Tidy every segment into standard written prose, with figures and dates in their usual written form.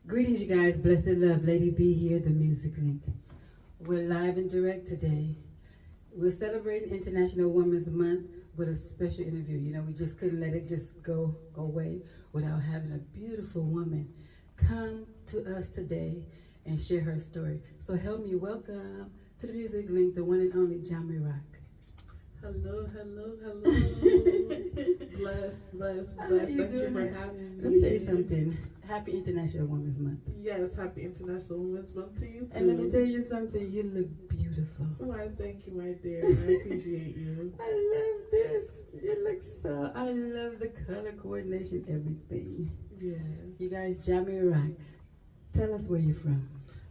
Greetings, you guys. Blessed love. Lady B here, DaMusicLink. We're live and direct today. We're celebrating International Women's Month with a special interview. You know, we just couldn't let it just go away without having a beautiful woman come to us today and share her story. So help me welcome to DaMusicLink, the one and only Jah MiRock. Hello, hello, hello. bless. Thank you for having me. Let me tell you something. Happy International Women's Month. Yes, happy International Women's Month to you too. And let me tell you something. You look beautiful. Why, thank you, my dear. I appreciate you. I love this. You look so. I love the color coordination, everything. Yeah. You guys, Jah MiRock, tell us where you're from.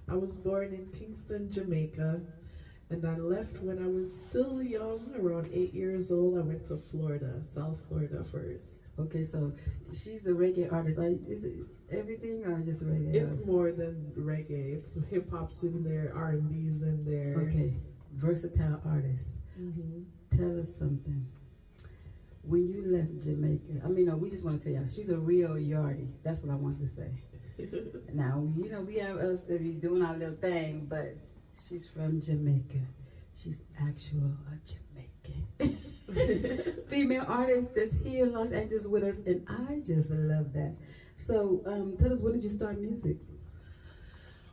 I was born in Kingston, Jamaica. And I left when I was still young, around 8 years old. I went to Florida, South Florida first. Okay, so she's a reggae artist. Is it everything or just reggae? It's more than reggae. It's hip hop's in there, R&B's in there. Okay, versatile artist. Mm-hmm. Tell us something. When you left Jamaica, no, we just want to tell y'all, she's a real yardie. That's what I wanted to say. Now, you know, we have us that be doing our little thing, but she's from Jamaica. She's actual a Jamaican. Female artist that's here in Los Angeles with us, and I just love that. So, tell us, when did you start music?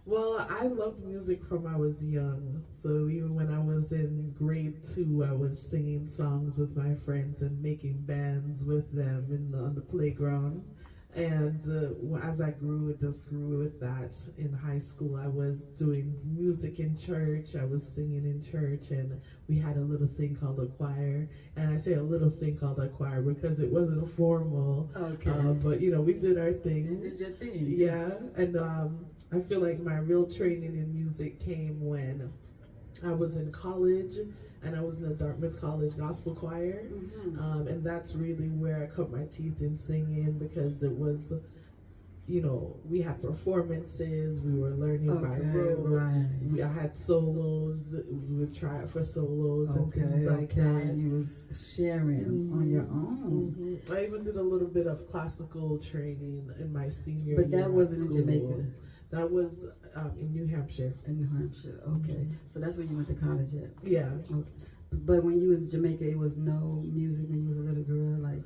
Well, I loved music from I was young. So even when I was in grade 2, I was singing songs with my friends and making bands with them on the playground. And as I grew, it just grew with that. In high school, I was doing music in church. I was singing in church, and we had a little thing called a choir. And I say a little thing called a choir because it wasn't formal. Okay. But, you know, we did our thing. You did your thing. Yeah. And I feel like my real training in music came when I was in college. And I was in the Dartmouth College Gospel Choir. Mm-hmm. And that's really where I cut my teeth in singing, because it was, you know, we had performances, we were learning by rote. Right. I had solos, we would try it for solos and things like that. And you was sharing on your own. Mm-hmm. I even did a little bit of classical training in my senior year. But that wasn't in Jamaica. That was in New Hampshire. In New Hampshire, okay. So that's where you went to college at? Yeah. Okay. But when you was in Jamaica, it was no music when you was a little girl, like?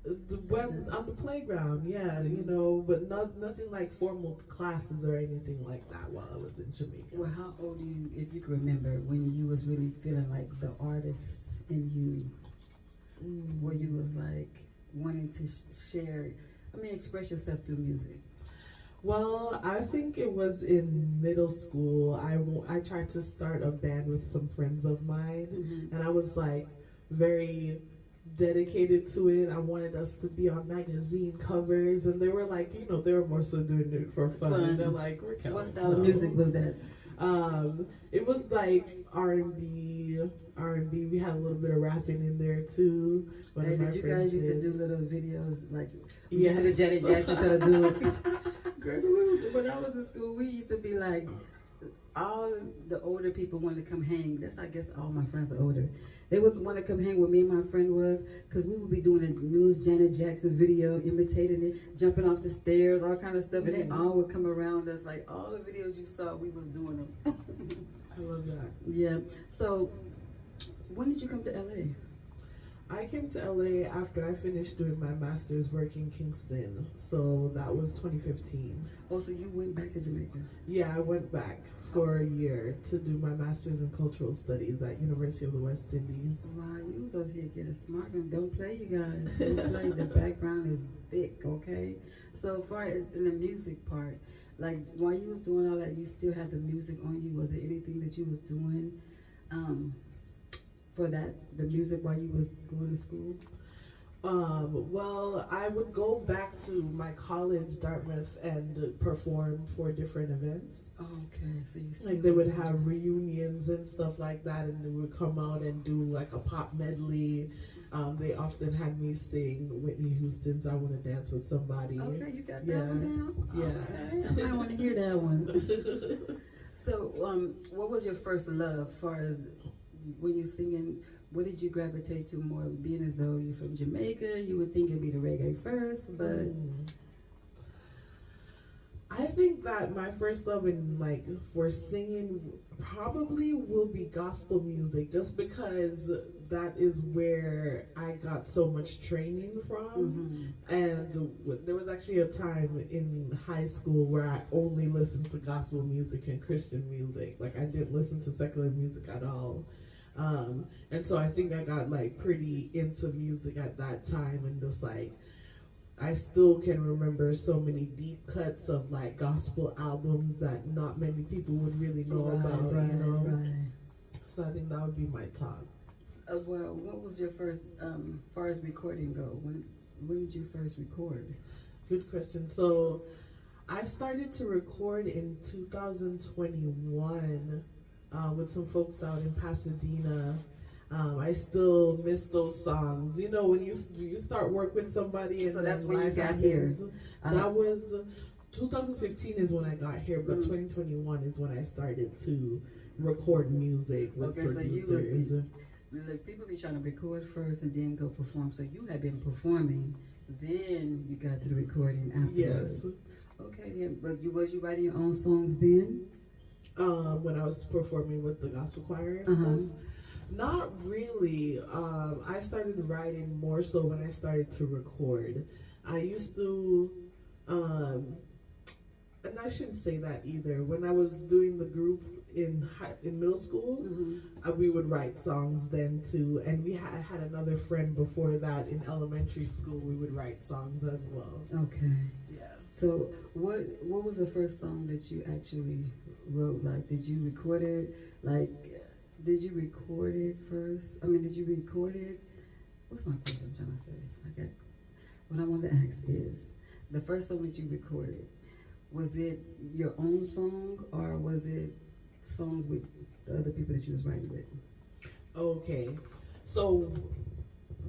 On the playground, yeah, you know, but nothing like formal classes or anything like that while I was in Jamaica. Well, how old are you, if you can remember, when you was really feeling like the artist in you, where you was like wanting to share, express yourself through music? Well, I think it was in middle school. I tried to start a band with some friends of mine, and I was like very dedicated to it. I wanted us to be on magazine covers, and they were like, you know, they were more so doing it for fun. They're like, Raquel, what style of music was that? It was like R&B. We had a little bit of rapping in there too. Hey, did you guys used to do little videos like yes. the Janet Jackson trying to do it? Girl, when I was in school, we used to be like, all the older people wanted to come hang. That's, I guess, all my friends are older. They would want to come hang with me and my friend was, because we would be doing a newest Janet Jackson video, imitating it, jumping off the stairs, all kind of stuff. And they all would come around us, like all the videos you saw, we was doing them. I love that. Yeah. So, when did you come to LA? I came to LA after I finished doing my master's work in Kingston. So that was 2015. Oh, so you went back to Jamaica? Yeah, I went back for a year to do my master's in cultural studies at University of the West Indies. Wow, you was over here getting smart. Don't play, you guys. Don't play. The background is thick, okay? So far in the music part, like while you was doing all that, you still had the music on you. Was there anything that you was doing for that, the music, while you was going to school? Well, I would go back to my college, Dartmouth, and perform for different events. Oh, okay, so you like they would have reunions and stuff like that, and they would come out and do like a pop medley. They often had me sing Whitney Houston's "I Want to Dance with Somebody." Okay, you got that one down. Yeah, okay. I want to hear that one. So, what was your first love, as far as when you're singing? What did you gravitate to more? Being as though you're from Jamaica, you would think it'd be the reggae first, but I think that my first love in like for singing probably will be gospel music, just because that is where I got so much training from. And there was actually a time in high school where I only listened to gospel music and Christian music. Like I didn't listen to secular music at all. And so I think I got like pretty into music at that time, and just like I still can remember so many deep cuts of like gospel albums that not many people would really know about, you know. Right. So I think that would be my top. Well, what was your first, far as recording go? When did you first record? Good question. So I started to record in 2021 with some folks out in Pasadena. I still miss those songs. You know, when you start work with somebody, and so that's then when you life got happens. here. That was 2015 is when I got here, but 2021 is when I started to record music with producers. So look, people be trying to record first and then go perform. So you had been performing, then you got to the recording afterwards. Yes. Okay, then. But was you writing your own songs then? When I was performing with the gospel choir and stuff. Not really. I started writing more so when I started to record. I used to, and I shouldn't say that either. When I was doing the group in middle school, we would write songs then too. And we had another friend before that in elementary school. We would write songs as well. Okay. Yeah. So what was the first song that you actually wrote? Like, did you record it? Like, did you record it first? I mean, did you record it? What's my question I'm trying to say? What I want to ask is, the first song that you recorded, was it your own song or was it song with the other people that you was writing with? Okay, so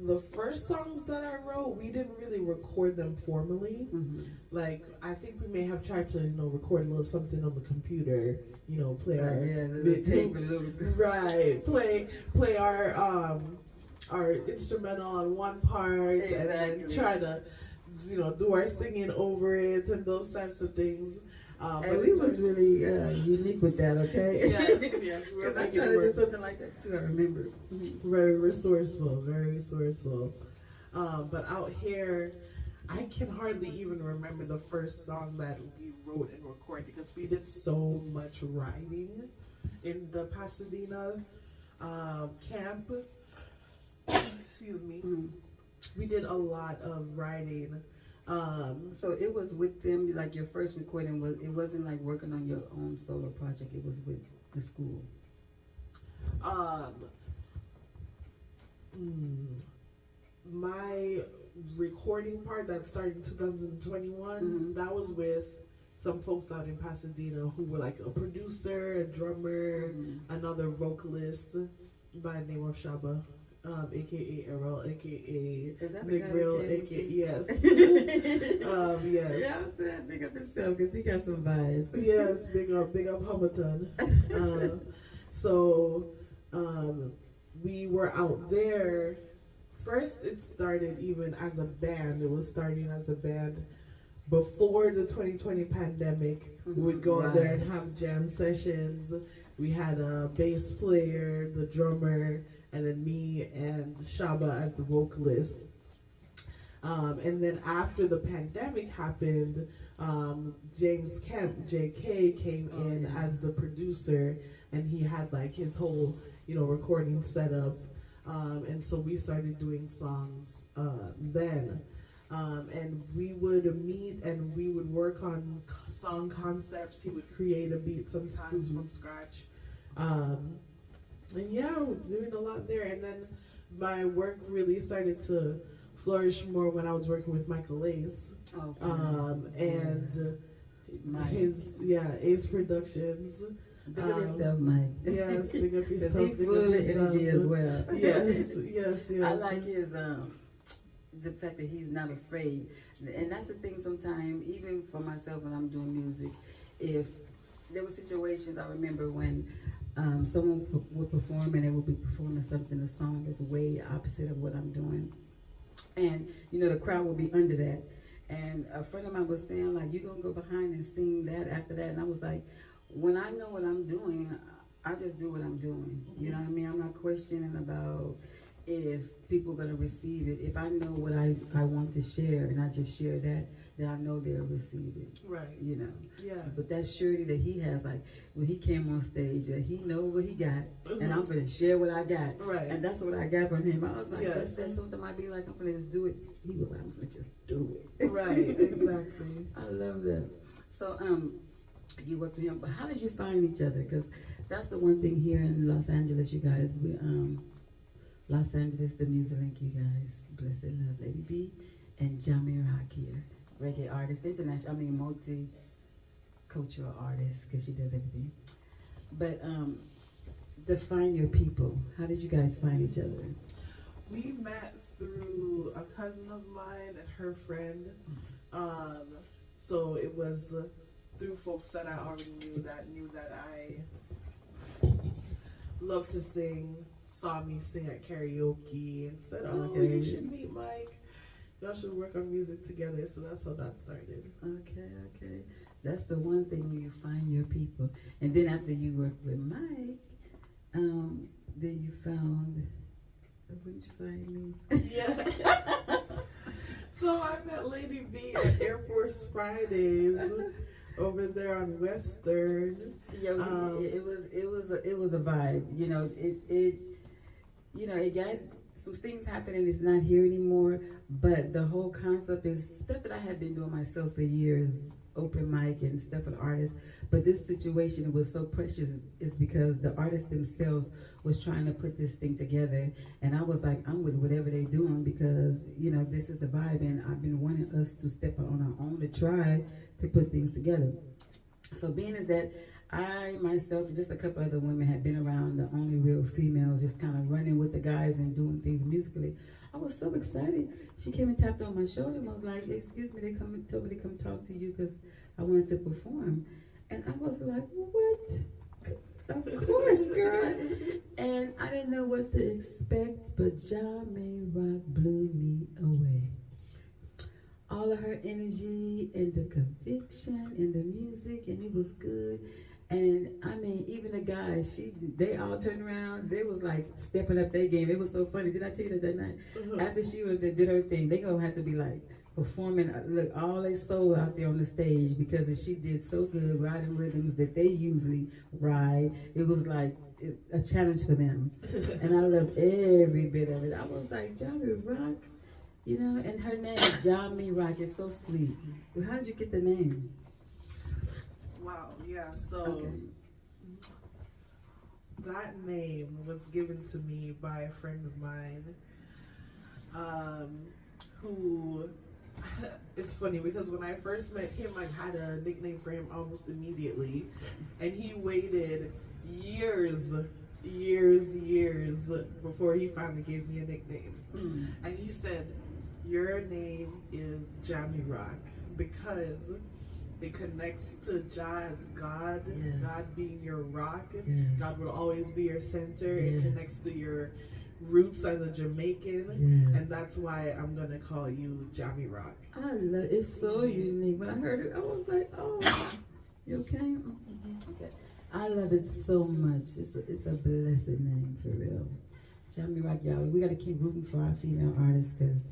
the first songs that I wrote, we didn't really record them formally. Like, I think we may have tried to, record a little something on the computer, play our tape, right, play our instrumental on one part, and then try to, do our singing over it and those types of things. And we was really unique with that, okay? Yes, we were trying to do something like that too, I remember. Very resourceful, very resourceful. But out here, I can hardly even remember the first song that we wrote and recorded because we did so much writing in the Pasadena camp. Excuse me. We did a lot of writing. So it was with them, like your first recording it wasn't like working on your own solo project, it was with the school. My recording part that started in 2021, that was with some folks out in Pasadena who were like a producer, a drummer, another vocalist by the name of Shaba. AKA Errol, AKA Big Real, AKA yes. Yes. Yeah, I'm saying big up himself because he got some vibes. Yes, big up Humberton. So we were out there. First, it started even as a band. It was starting as a band before the 2020 pandemic. We would go out there and have jam sessions. We had a bass player, the drummer, and then me and Shaba as the vocalist. And then after the pandemic happened, James Kemp, JK, came in as the producer, and he had like his whole, recording setup. And so we started doing songs then. And we would meet and we would work on song concepts. He would create a beat sometimes from scratch. And yeah, doing a lot there. And then my work really started to flourish more when I was working with Michael Ace. And his, Ace Productions. Big up yourself, Mike. Yes, big up yourself. Because he's full of energy as well. Yes. I like his, the fact that he's not afraid. And that's the thing sometimes, even for myself when I'm doing music, if there were situations I remember when someone would perform and they would be performing something, the song is way opposite of what I'm doing. And, the crowd would be under that. And a friend of mine was saying, like, you gonna go behind and sing that after that? And I was like, when I know what I'm doing, I just do what I'm doing. You know what I mean? I'm not questioning about if people are gonna receive it. If I know what I want to share and I just share that, then I know they'll receive it. Right. You know? Yeah. But that surety that he has, like, when he came on stage, he know what he got, and I'm gonna share what I got. Right. And that's what I got from him. I was like, Yes. that's something might be like, I'm gonna just do it. He was like, I'm gonna just do it. Right, exactly. I love that. So, you worked with him, but how did you find each other? Because that's the one thing here in Los Angeles, you guys. We, Los Angeles, DaMusicLink, you guys. Blessed love, Lady B, and Jah MiRock here, reggae artist, international. I mean, multi-cultural artist, because she does everything. But define your people. How did you guys find each other? We met through a cousin of mine and her friend. So it was through folks that I already knew that I love to sing, saw me sing at karaoke, and said, "Oh, you should meet Mike. Y'all should work on music together." So that's how that started. Okay. That's the one thing you find your people. And then after you worked with Mike, then you found, where did you find me? Yeah. So I met Lady B at Air Force Fridays over there on Western. Yeah, it was a vibe. You know, it got some things happening. It's not here anymore. But the whole concept is stuff that I had been doing myself for years, open mic and stuff with artists. But this situation was so precious is because the artists themselves was trying to put this thing together, and I was like, I'm with whatever they're doing because this is the vibe, and I've been wanting us to step out on our own to try to put things together. So being is that I myself and just a couple other women had been around the only real females, just kind of running with the guys and doing things musically. I was so excited. She came and tapped on my shoulder and was like, "Excuse me," they told me to come talk to you because I wanted to perform. And I was like, "What? Of course, girl." And I didn't know what to expect, but Jah MiRock blew me away. All of her energy and the conviction and the music, and it was good. And I mean, even the guys, they all turned around. They was like stepping up their game. It was so funny. Did I tell you that night? Mm-hmm. After she did her thing, they gonna have to be like performing, look, all their soul out there on the stage because she did so good, riding rhythms that they usually ride. It was like a challenge for them, and I loved every bit of it. I was like, Jah MiRock, and her name is Jah MiRock. It's so sweet. Well, how did you get the name? Wow, yeah, so that name was given to me by a friend of mine who, it's funny because when I first met him, I had a nickname for him almost immediately, and he waited years before he finally gave me a nickname. And he said, "Your name is Jah MiRock because it connects to Jah as God, yes. God being your rock. Yes. God will always be your center. Yes. It connects to your roots as a Jamaican, yes. And that's why I'm gonna call you Jah MiRock." I love it. It's so unique. When I heard it, I was like, "Oh, you okay?" Mm-hmm. Okay. I love it so much. It's a blessed name for real. Jah MiRock, y'all. We gotta keep rooting for our female artists because.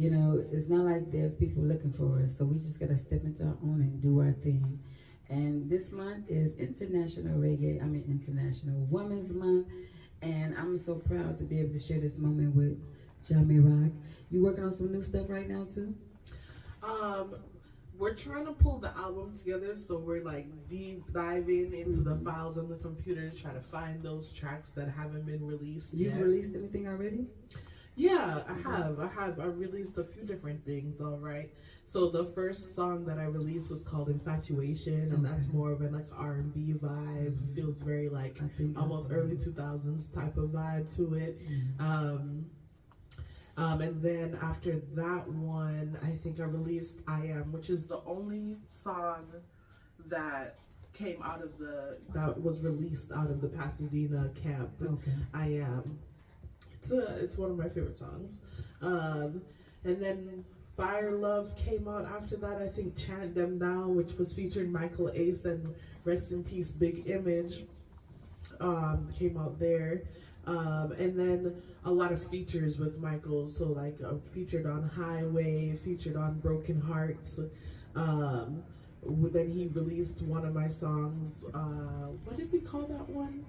It's not like there's people looking for us, so we just gotta step into our own and do our thing. And this month is International Women's Month, and I'm so proud to be able to share this moment with Jah MiRock. You working on some new stuff right now too? We're trying to pull the album together, so we're like deep diving into the files on the computer to try to find those tracks that haven't been released yet. You released anything already? Yeah, I released a few different things, all right. So the first song that I released was called Infatuation, and that's more of an like R&B vibe. Feels very like almost early 2000s type of vibe to it. And then after that one, I think I released I Am, which is the only song that came out of that was released out of the Pasadena camp. I Am. It's one of my favorite songs. And then Fire Love came out after that. I think Chant Them Down, which was featuring Michael Ace and Rest in Peace Big Image, came out there. And then a lot of features with Michael, so like featured on Highway, featured on Broken Hearts. Then he released one of my songs. What did we call that one?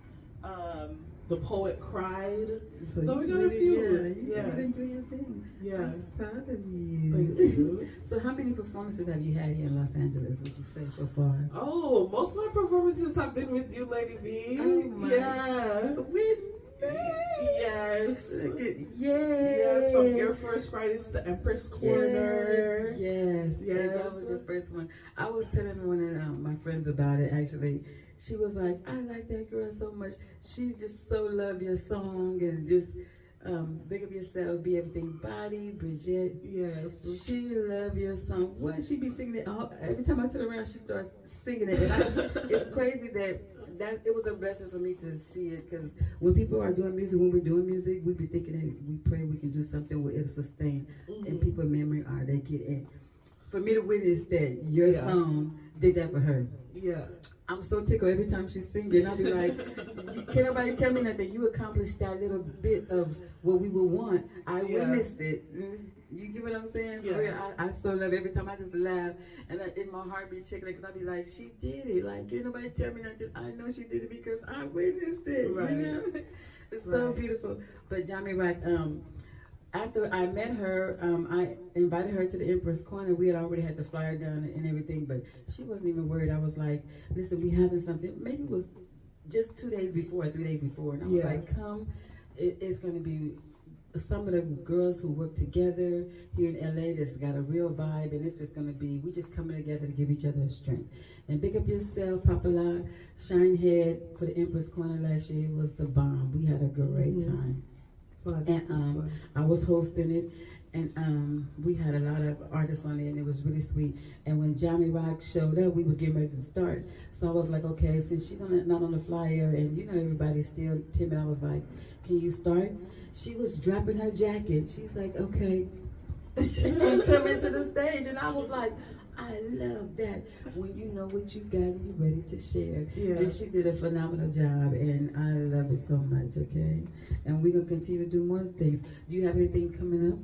The Poet Cried. So we got a few. Yeah, you been doing your thing. Yeah. I'm proud of you. Thank you. So how many performances have you had here in Los Angeles, would you say, so far? Oh, most of my performances have been with you, Lady B. Oh my. Yeah. With me? Yes. Yay. Yes, from Air Force Fridays to Empress Corner. Yes. Yes. And that was your first one. I was telling one of my friends about it, actually. She was like, I like that girl so much. She just so loved your song and just big up yourself, be everything. Body, Bridget. Yes. She loved your song. What? She be singing it all. Every time I turn around, she starts singing it. And it's crazy that it was a blessing for me to see it, because when people are doing music, when we're doing music, we be thinking that we pray we can do something where it'll sustain and people's memory are they get in. For me to witness that your song did that for her. Yeah. I'm so tickled every time she's singing. I'll be like, can't nobody tell me nothing. You accomplished that little bit of what we would want. I witnessed it. You get what I'm saying? Yeah. I so love every time I just laugh. And in my heart be tickling, because I be like, she did it. Like, can't nobody tell me nothing. I know she did it because I witnessed it. Right. You know? It's so beautiful. But Jah MiRock, after I met her, I invited her to the Empress Corner. We had already had the flyer done and everything, but she wasn't even worried. I was like, listen, we having something. Maybe it was just 2 days before, 3 days before. And I was like, come. It's going to be some of the girls who work together here in LA that's got a real vibe, and it's just going to be, we just coming together to give each other a strength. And big up yourself, Papala, Shinehead for the Empress Corner last year. It was the bomb. We had a great time. And I was hosting it, and we had a lot of artists on it, and it was really sweet. And when Jah MiRock showed up, we was getting ready to start. So I was like, okay, since she's not on the flyer, and you know everybody's still timid, I was like, can you start? She was dropping her jacket. She's like, okay, and come into the stage, and I was like, I love that when you know what you got and you're ready to share. Yeah. And she did a phenomenal job, and I love it so much, okay? And we're going to continue to do more things. Do you have anything coming up?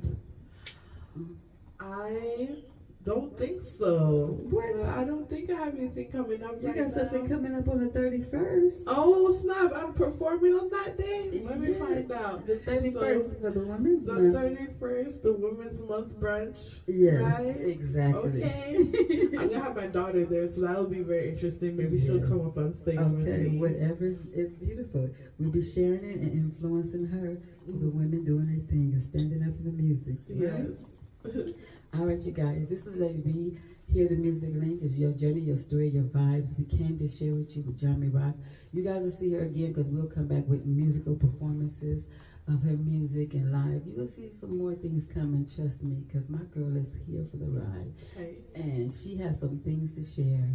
I don't think so. What? I don't think I have anything coming up right now. You got something coming up on the 31st. Oh, snap. I'm performing on that day? Let me find out. The 31st for the Women's Month. The 31st, the Women's Month brunch. Yes, right? Exactly. Okay. I'm going to have my daughter there, so that'll be very interesting. Maybe she'll come up on stage with me. Okay, whatever is beautiful. We'll be sharing it and influencing her, the women doing their thing and standing up for the music. Right? Yes. All right, you guys, this is Lady B. Here, DaMusicLink is your journey, your story, your vibes. We came to share with you with Jah MiRock. You guys will see her again, because we'll come back with musical performances of her music and live. You're going to see some more things coming, trust me, because my girl is here for the ride. Hey. And she has some things to share.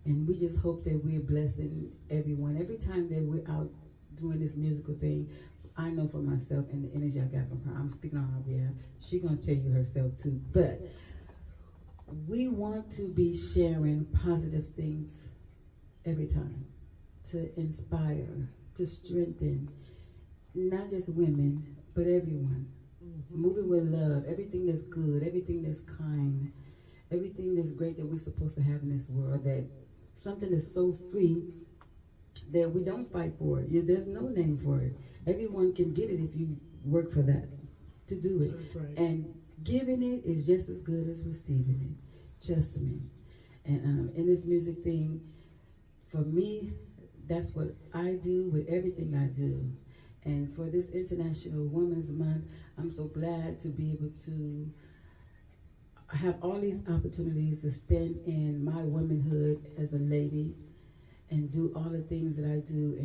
And we just hope that we're blessing everyone. Every time that we're out doing this musical thing, I know for myself and the energy I got from her, I'm speaking on her behalf, she's going to tell you herself too. But we want to be sharing positive things every time to inspire, to strengthen, not just women, but everyone. Moving with love, everything that's good, everything that's kind, everything that's great that we're supposed to have in this world, that something that's so free that we don't fight for it. There's no name for it. Everyone can get it if you work for that, to do it. That's right. And giving it is just as good as receiving it. Trust me. And in this music thing, for me, that's what I do with everything I do. And for this International Women's Month, I'm so glad to be able to have all these opportunities to stand in my womanhood as a lady and do all the things that I do,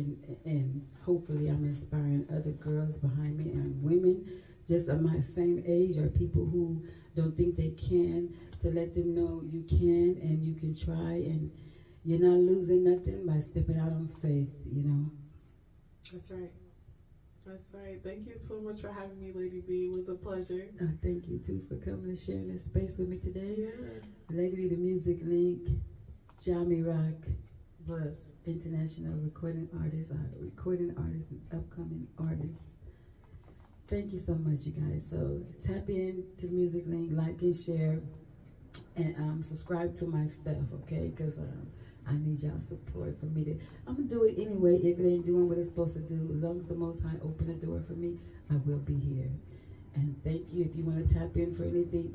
and hopefully I'm inspiring other girls behind me and women just of my same age, or people who don't think they can, to let them know you can and you can try, and you're not losing nothing by stepping out on faith, you know. That's right. That's right. Thank you so much for having me, Lady B. It was a pleasure. Thank you too for coming and sharing this space with me today. Yeah. Lady B, DaMusicLink, Jah MiRock, Bless. international recording artist and upcoming artist. Thank you so much, you guys. So tap in to DaMusicLink, like and share, and subscribe to my stuff, okay? Because I need y'all support for me to. I'm gonna do it anyway. If it ain't doing what it's supposed to do, as long as the Most High open the door for me, I will be here. And thank you. If you want to tap in for anything.